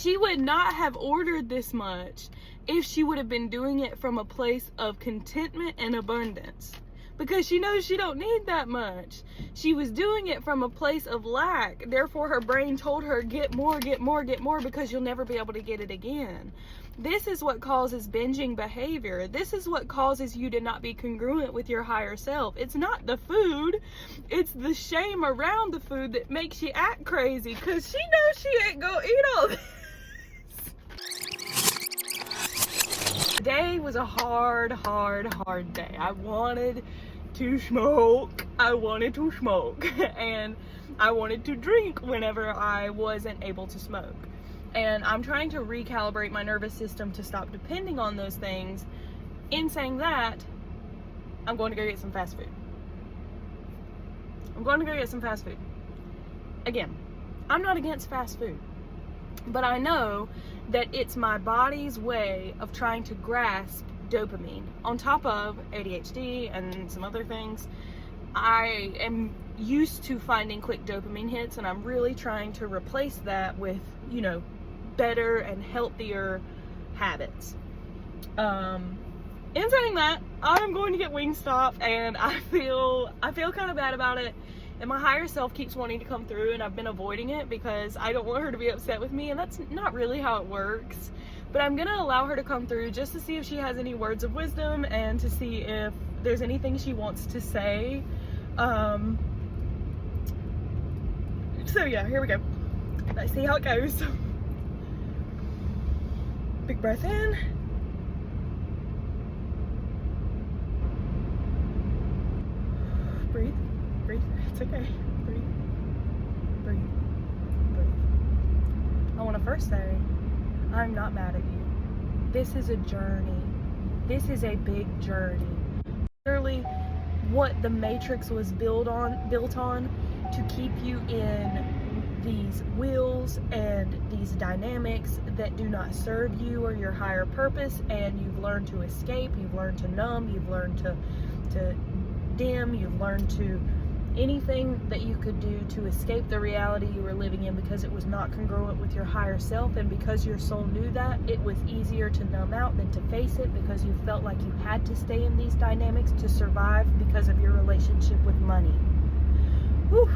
She would not have ordered this much if she would have been doing it from a place of contentment and abundance, because she knows she don't need that much. She was doing it from a place of lack. Therefore, her brain told her, get more, get more, get more, because you'll never be able to get it again. This is what causes binging behavior. This is what causes you to not be congruent with your higher self. It's not the food. It's the shame around the food that makes you act crazy, because she knows she ain't gonna eat all this. Today was a hard day. I wanted to smoke. And I wanted to drink whenever I wasn't able to smoke. And I'm trying to recalibrate my nervous system to stop depending on those things. In saying that, I'm going to go get some fast food. Again, I'm not against fast food, but I know that it's my body's way of trying to grasp dopamine. On top of ADHD and some other things, I am used to finding quick dopamine hits, and I'm really trying to replace that with, better and healthier habits. In saying that, I'm going to get Wingstop, and I feel kind of bad about it. And my higher self keeps wanting to come through, and I've been avoiding it because I don't want her to be upset with me, and that's not really how it works. But I'm gonna allow her to come through just to see if she has any words of wisdom and to see if there's anything she wants to say. So yeah, here we go. Let's see how it goes. Big breath in. Breathe. It's okay. Breathe. I want to first say, I'm not mad at you. This is a journey. This is a big journey. Literally, what the Matrix was built on to keep you in these wheels and these dynamics that do not serve you or your higher purpose, and you've learned to escape, you've learned to numb, you've learned to dim, you've learned to anything that you could do to escape the reality you were living in because it was not congruent with your higher self. And because your soul knew that, it was easier to numb out than to face it, because you felt like you had to stay in these dynamics to survive because of your relationship with money. Whew.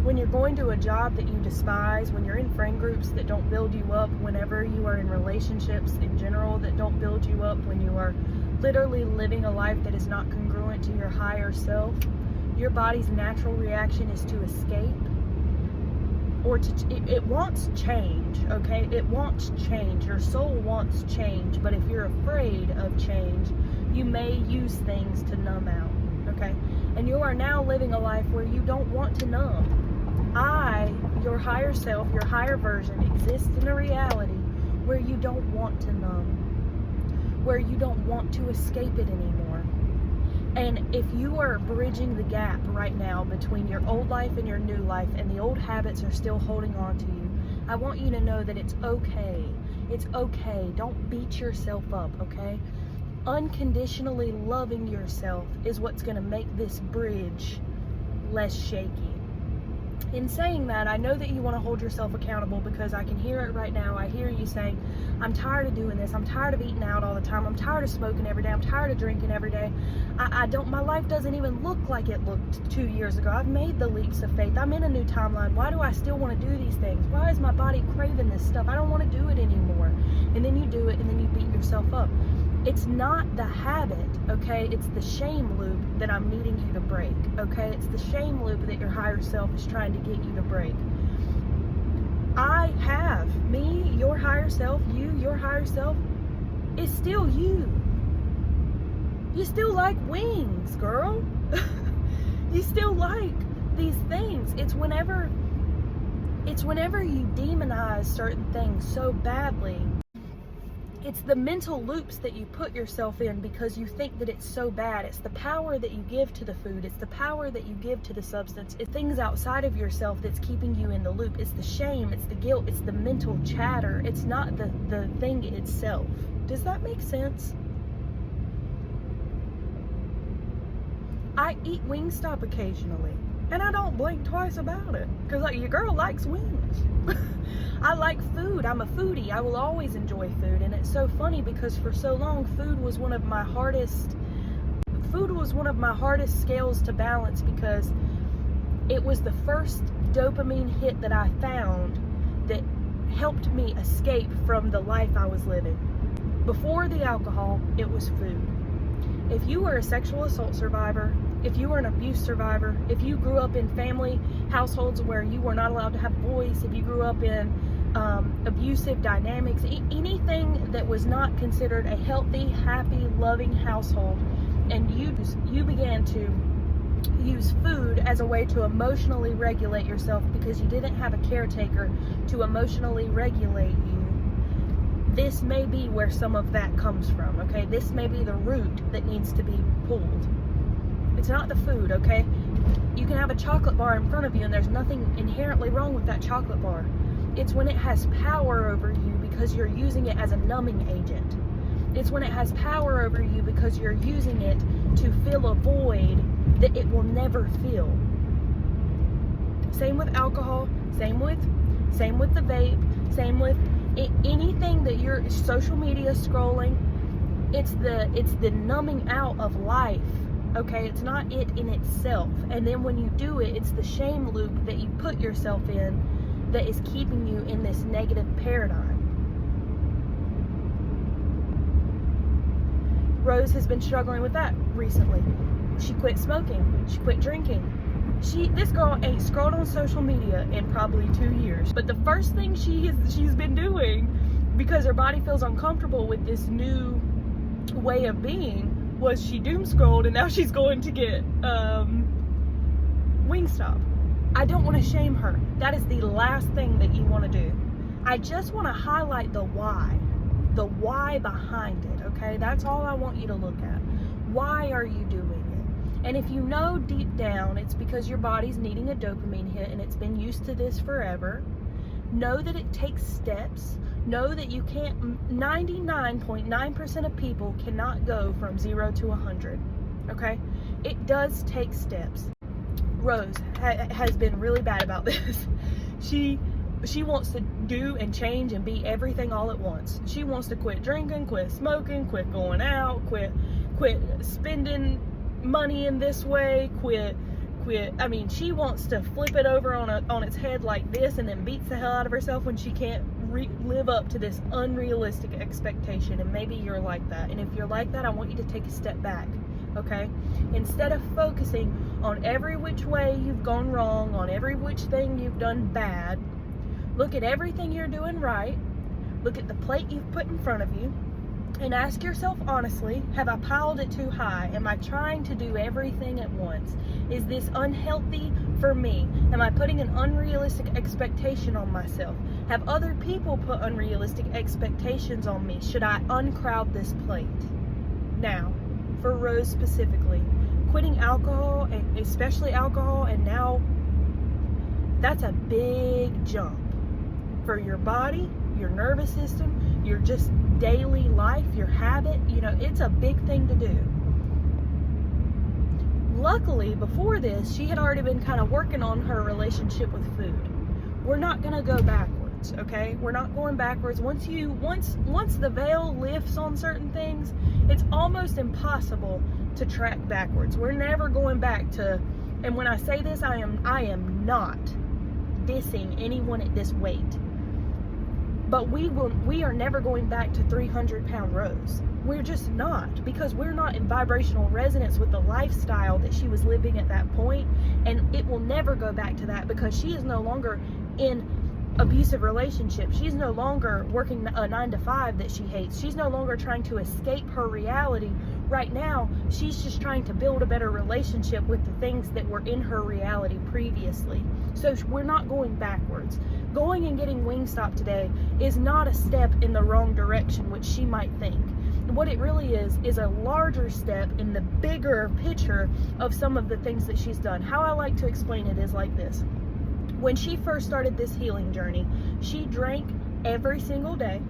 When you're going to a job that you despise, when you're in friend groups that don't build you up, whenever you are in relationships in general that don't build you up, when you are literally living a life that is not congruent to your higher self, your body's natural reaction is to escape, or it wants change, okay? It wants change. Your soul wants change, but if you're afraid of change, you may use things to numb out, okay? And you are now living a life where you don't want to numb. Your higher self, your higher version, exists in a reality where you don't want to numb, where you don't want to escape it anymore. And if you are bridging the gap right now between your old life and your new life, and the old habits are still holding on to you, I want you to know that it's okay. It's okay. Don't beat yourself up, okay? Unconditionally loving yourself is what's going to make this bridge less shaky. In saying that, I know that you want to hold yourself accountable, because I can hear it right now. I hear you saying, I'm tired of doing this. I'm tired of eating out all the time. I'm tired of smoking every day. I'm tired of drinking every day. My life doesn't even look like it looked 2 years ago. I've made the leaps of faith. I'm in a new timeline. Why do I still want to do these things? Why is my body craving this stuff? I don't want to do it anymore. And then you do it, and then you beat yourself up. It's not the habit, okay? It's the shame loop that I'm needing you to break, okay? It's the shame loop that your higher self is trying to get you to break. Your higher self, your higher self is still you. You still like wings, girl. You still like these things. It's whenever you demonize certain things so badly. It's the mental loops that you put yourself in because you think that it's so bad. It's the power that you give to the food. It's the power that you give to the substance. It's things outside of yourself that's keeping you in the loop. It's the shame. It's the guilt. It's the mental chatter. It's not the thing itself. Does that make sense? I eat Wingstop occasionally. And I don't blink twice about it, because like, your girl likes wings. I like food. I'm a foodie. I will always enjoy food. And it's so funny because for so long, food was one of my hardest scales to balance, because it was the first dopamine hit that I found that helped me escape from the life I was living. Before the alcohol, it was food. If you were a sexual assault survivor, if you were an abuse survivor, if you grew up in family households where you were not allowed to have a voice, if you grew up in abusive dynamics, anything that was not considered a healthy, happy, loving household, and you began to use food as a way to emotionally regulate yourself because you didn't have a caretaker to emotionally regulate you, this may be where some of that comes from, okay? This may be the root that needs to be pulled. It's not the food, okay? You can have a chocolate bar in front of you and there's nothing inherently wrong with that chocolate bar. It's when it has power over you because you're using it as a numbing agent. It's when it has power over you because you're using it to fill a void that it will never fill. Same with alcohol, same with the vape, same with anything that you're social media scrolling. It's the numbing out of life. Okay, it's not it in itself. And then when you do it, it's the shame loop that you put yourself in that is keeping you in this negative paradigm. Rose has been struggling with that recently. She quit smoking. She quit drinking. This girl ain't scrolled on social media in probably 2 years. But the first thing she's been doing, because her body feels uncomfortable with this new way of being, was she doom scrolled, and now she's going to get Wingstop. I don't want to shame her. That is the last thing that you want to do. I just want to highlight the why behind it, okay? That's all I want you to look at. Why are you doing it? And if you know deep down it's because your body's needing a dopamine hit and it's been used to this forever, know that it takes steps. Know that you can't, 99.9% of people cannot go from 0 to 100, okay? It does take steps. Rose has been really bad about this. She wants to do and change and be everything all at once. She wants to quit drinking, quit smoking, quit going out, quit spending money in this way, quit. I mean, she wants to flip it over on its head like this and then beats the hell out of herself when she can't live up to this unrealistic expectation. And maybe you're like that. And if you're like that, I want you to take a step back, okay? Instead of focusing on every which way you've gone wrong, on every which thing you've done bad, look at everything you're doing right. Look at the plate you've put in front of you. And ask yourself honestly, have I piled it too high? Am I trying to do everything at once? Is this unhealthy for me? Am I putting an unrealistic expectation on myself? Have other people put unrealistic expectations on me? Should I uncrowd this plate? Now, for Rose specifically, quitting alcohol, and especially alcohol, and now that's a big jump for your body, your nervous system, your just daily life, your habit. You know, it's a big thing to do. Luckily, before this, she had already been kind of working on her relationship with food. We're not going to go backwards, okay? We're not going backwards. Once the veil lifts on certain things, it's almost impossible to track backwards. We're never going back to, and when I say this, I am not dissing anyone at this weight. But we are never going back to 300-pound Rose. We're just not, because we're not in vibrational resonance with the lifestyle that she was living at that point, and it will never go back to that because she is no longer in abusive relationship. She's no longer working a 9-to-5 that she hates. She's no longer trying to escape her reality. Right now, she's just trying to build a better relationship with the things that were in her reality previously. So we're not going backwards. Going and getting Wingstop today is not a step in the wrong direction, which she might think. What it really is a larger step in the bigger picture of some of the things that she's done. How I like to explain it is like this. When she first started this healing journey, she drank every single day.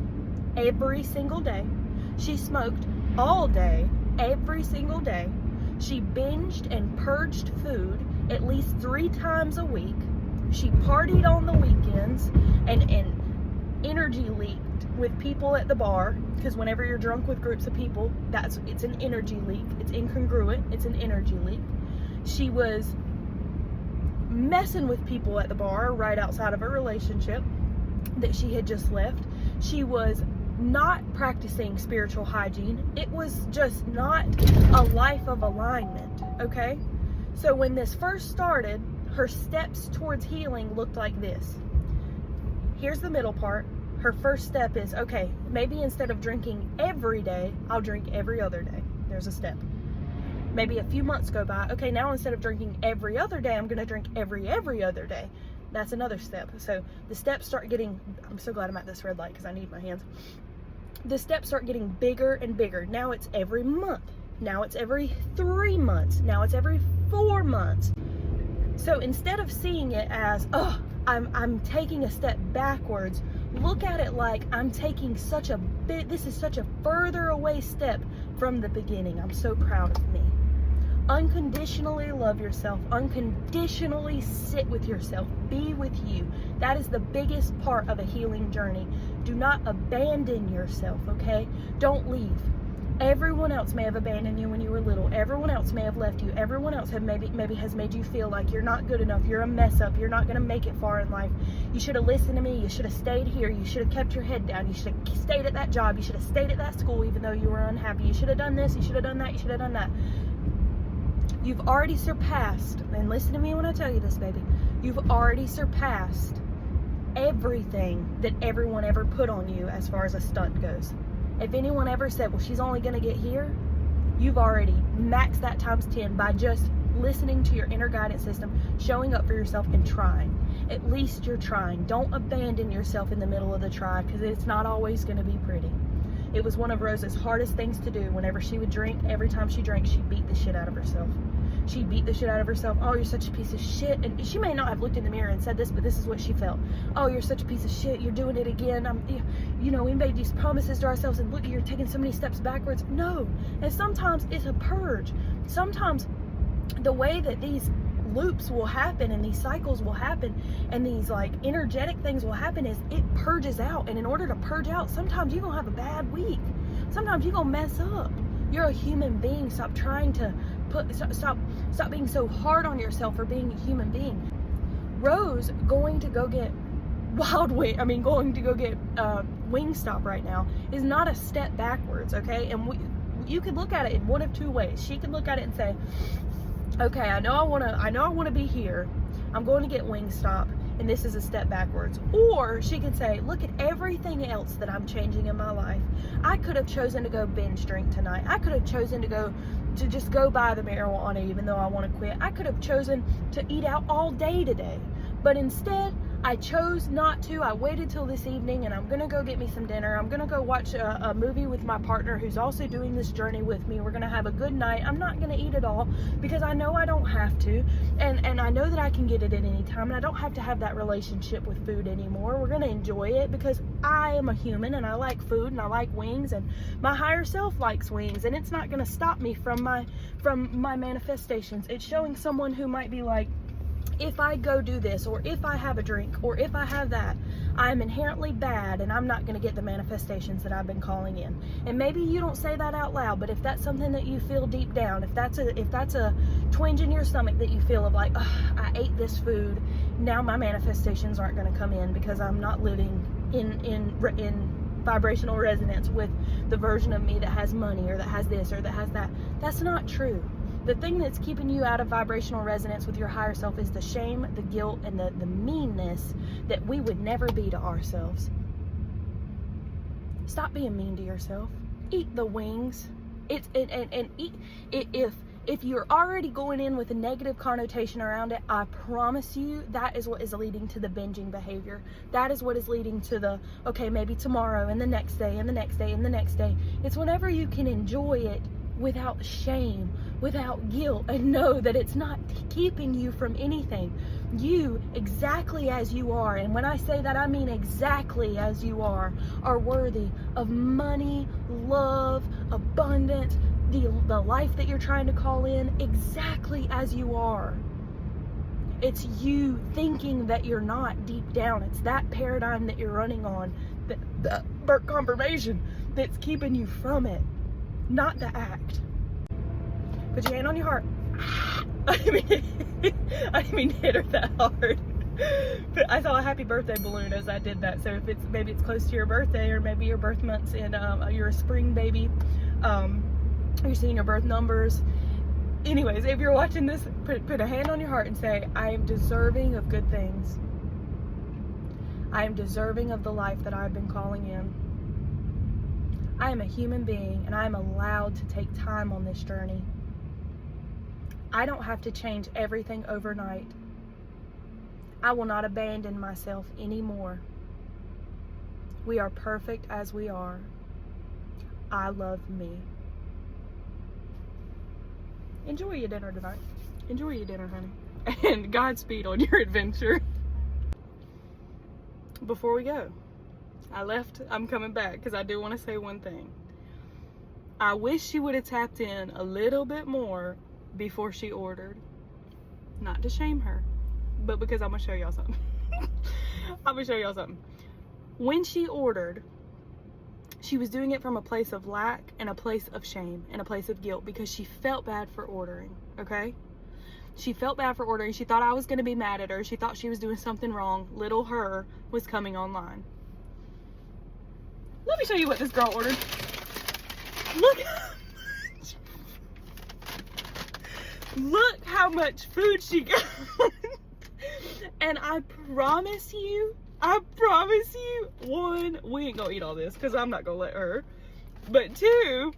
Every single day. She smoked all day, every single day. She binged and purged food at least 3 times a week. She partied on the weekends and energy leaked with people at the bar, because whenever you're drunk with groups of people, it's an energy leak. It's incongruent. It's an energy leak. She was messing with people at the bar right outside of a relationship that she had just left. She was not practicing spiritual hygiene. It was just not a life of alignment, okay? So when this first started, her steps towards healing looked like this. Here's the middle part. Her first step is, okay, maybe instead of drinking every day, I'll drink every other day. There's a step. Maybe a few months go by. Okay, now instead of drinking every other day, I'm going to drink every other day. That's another step. So the steps start getting, I'm so glad I'm at this red light because I need my hands. The steps start getting bigger and bigger. Now it's every month. Now it's every 3 months. Now it's every 4 months. So instead of seeing it as, oh, I'm taking a step backwards, look at it like I'm taking this is such a further away step from the beginning. I'm so proud of me. Unconditionally love yourself. Unconditionally sit with yourself. Be with you. That is the biggest part of a healing journey. Do not abandon yourself, okay? Don't leave. Everyone else may have abandoned you when you were little. Everyone else may have left you. Everyone else maybe has made you feel like you're not good enough. You're a mess up. You're not going to make it far in life. You should have listened to me. You should have stayed here. You should have kept your head down. You should have stayed at that job. You should have stayed at that school even though you were unhappy. You should have done this. You should have done that. You should have done that. You've already surpassed, and listen to me when I tell you this, baby. You've already surpassed everything that everyone ever put on you as far as a stunt goes. If anyone ever said, well, she's only going to get here, you've already maxed that times 10 by just listening to your inner guidance system, showing up for yourself and trying. At least you're trying. Don't abandon yourself in the middle of the try, because it's not always going to be pretty. It was one of Rose's hardest things to do. Whenever she would drink, every time she drank, she beat the shit out of herself. She beat the shit out of herself. Oh, you're such a piece of shit. And she may not have looked in the mirror and said this, but this is what she felt. Oh, you're such a piece of shit. You're doing it again. We made these promises to ourselves, and look, you're taking so many steps backwards. No. And sometimes it's a purge. Sometimes the way that these loops will happen and these cycles will happen and these like energetic things will happen is it purges out. And in order to purge out, sometimes you're gonna have a bad week. Sometimes you're gonna mess up. You're a human being. Stop trying to stop being so hard on yourself for being a human being. Rose going to go get Wingstop right now is not a step backwards, okay? And you could look at it in one of two ways. She could look at it and say, okay, I know I want to be here. I'm going to get Wingstop, and this is a step backwards. Or she could say, look at everything else that I'm changing in my life. I could have chosen to go binge drink tonight. I could have chosen to just go buy the marijuana even though I want to quit. I could have chosen to eat out all day today. But instead, I chose not to. I waited till this evening, and I'm going to go get me some dinner. I'm going to go watch a movie with my partner who's also doing this journey with me. We're going to have a good night. I'm not going to eat it all because I know I don't have to. And I know that I can get it at any time, and I don't have to have that relationship with food anymore. We're going to enjoy it because I am a human, and I like food, and I like wings, and my higher self likes wings, and it's not going to stop me from my manifestations. It's showing someone who might be like, if I go do this, or if I have a drink, or if I have that, I'm inherently bad and I'm not going to get the manifestations that I've been calling in. And maybe you don't say that out loud, but if that's something that you feel deep down, if that's a twinge in your stomach that you feel of like, oh, I ate this food, now my manifestations aren't going to come in because I'm not living in vibrational resonance with the version of me that has money or that has this or that has that. That's not true. The thing that's keeping you out of vibrational resonance with your higher self is the shame, the guilt, and the meanness that we would never be to ourselves. Stop being mean to yourself. Eat the wings. Eat. If you're already going in with a negative connotation around it, I promise you that is what is leading to the binging behavior. That is what is leading to the, okay, maybe tomorrow and the next day and the next day and the next day. It's whenever you can enjoy it without shame, without guilt, and know that it's not keeping you from anything. You, exactly as you are, and when I say that, I mean exactly as you are worthy of money, love, abundance, the life that you're trying to call in, exactly as you are. It's you thinking that you're not deep down. It's that paradigm that you're running on, the burnt confirmation, that's keeping you from it, not the act. Put your hand on your heart. I didn't mean to hit her that hard. But I saw a happy birthday balloon as I did that. So if maybe it's close to your birthday, or maybe your birth month's and you're a spring baby, you're seeing your birth numbers. Anyways, if you're watching this, put a hand on your heart and say, I am deserving of good things. I am deserving of the life that I've been calling in. I am a human being, and I am allowed to take time on this journey. I don't have to change everything overnight. I will not abandon myself anymore. We are perfect as we are. I love me. Enjoy your dinner tonight. Enjoy your dinner, honey. And Godspeed on your adventure. Before we go, I'm coming back because I do want to say one thing. I wish she would have tapped in a little bit more before she ordered. Not to shame her, but because I'm gonna show y'all something. I'm gonna show y'all something. When she ordered, she was doing it from a place of lack and a place of shame and a place of guilt because she felt bad for ordering, okay? She felt bad for ordering. She thought I was gonna be mad at her. She thought she was doing something wrong. Little her was coming online. Let me show you what this girl ordered. Look how much food she got. And I promise you, one, we ain't gonna eat all this because I'm not gonna let her. But two,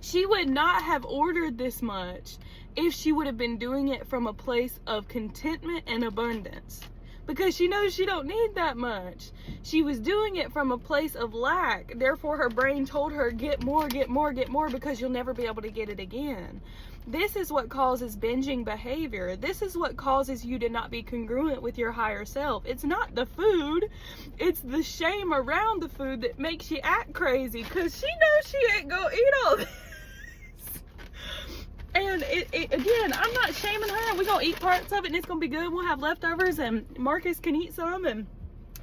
she would not have ordered this much if she would have been doing it from a place of contentment and abundance. Because she knows she don't need that much. She was doing it from a place of lack. Therefore, her brain told her, get more, get more, get more, because you'll never be able to get it again. This is what causes binging behavior. This is what causes you to not be congruent with your higher self. It's not the food. It's the shame around the food that makes you act crazy, because she knows she ain't gonna eat all this. And again, I'm not shaming her. We're gonna eat parts of it and it's gonna be good. We'll have leftovers and Marcus can eat some and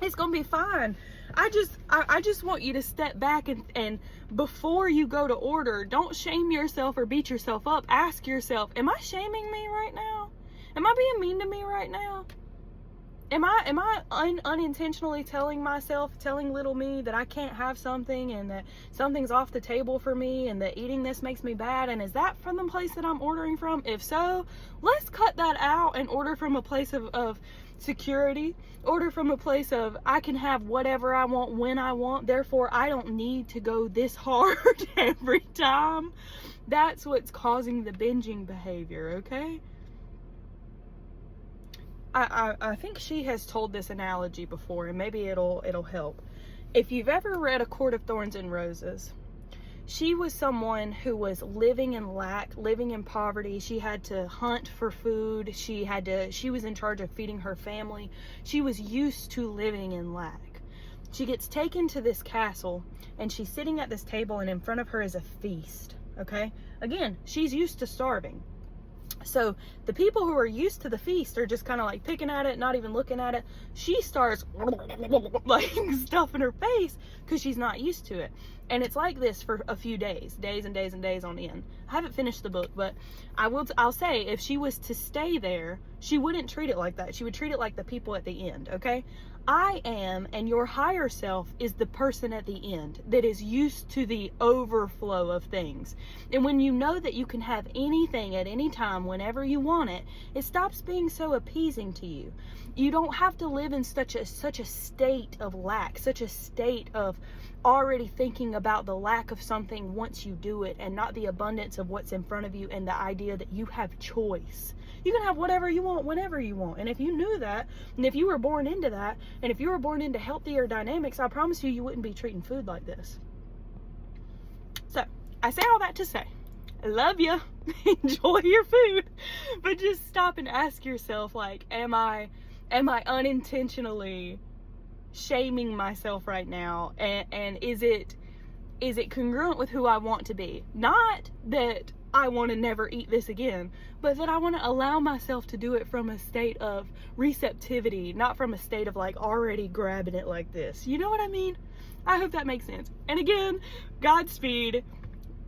it's gonna be fine. I just want you to step back and before you go to order, don't shame yourself or beat yourself up. Ask yourself, am I shaming me right now? Am I being mean to me right now? Am I unintentionally telling little me that I can't have something and that something's off the table for me and that eating this makes me bad? And is that from the place that I'm ordering from? If so, let's cut that out and order from a place of security. Order from a place of I can have whatever I want when I want. Therefore, I don't need to go this hard every time. That's what's causing the binging behavior, okay? I think she has told this analogy before, and maybe it'll help. If you've ever read A Court of Thorns and Roses, she was someone who was living in lack, living in poverty. She had to hunt for food. She was in charge of feeding her family. She was used to living in lack. She gets taken to this castle, and she's sitting at this table, and in front of her is a feast, okay? Again, she's used to starving. So the people who are used to the feast are just kind of like picking at it, not even looking at it. She starts like stuff in her face because she's not used to it. And it's like this for a few days and days and days on end. I haven't finished the book, but I'll say if she was to stay there, she wouldn't treat it like that. She would treat it like the people at the end, okay? I am, and your higher self is the person at the end that is used to the overflow of things. And when you know that you can have anything at any time whenever you want it, it stops being so appeasing to you. You don't have to live in such a state of lack, such a state of already thinking about the lack of something once you do it and not the abundance of what's in front of you and the idea that you have choice. You can have whatever you want whenever you want. And if you knew that, and if you were born into that, and if you were born into healthier dynamics, I promise you wouldn't be treating food like this. So I say all that to say, I love you. Enjoy your food, but just stop and ask yourself, like, am I unintentionally shaming myself right now? And is it congruent with who I want to be? Not that I want to never eat this again, but that I want to allow myself to do it from a state of receptivity, not from a state of like already grabbing it like this. You know what I mean? I hope that makes sense. And again, Godspeed.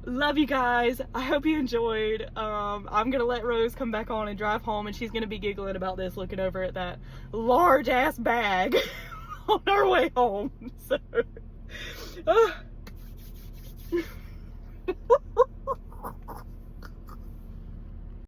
Love you guys. I hope you enjoyed. I'm gonna let Rose come back on and drive home, and she's gonna be giggling about this, looking over at that large ass bag on our way home. So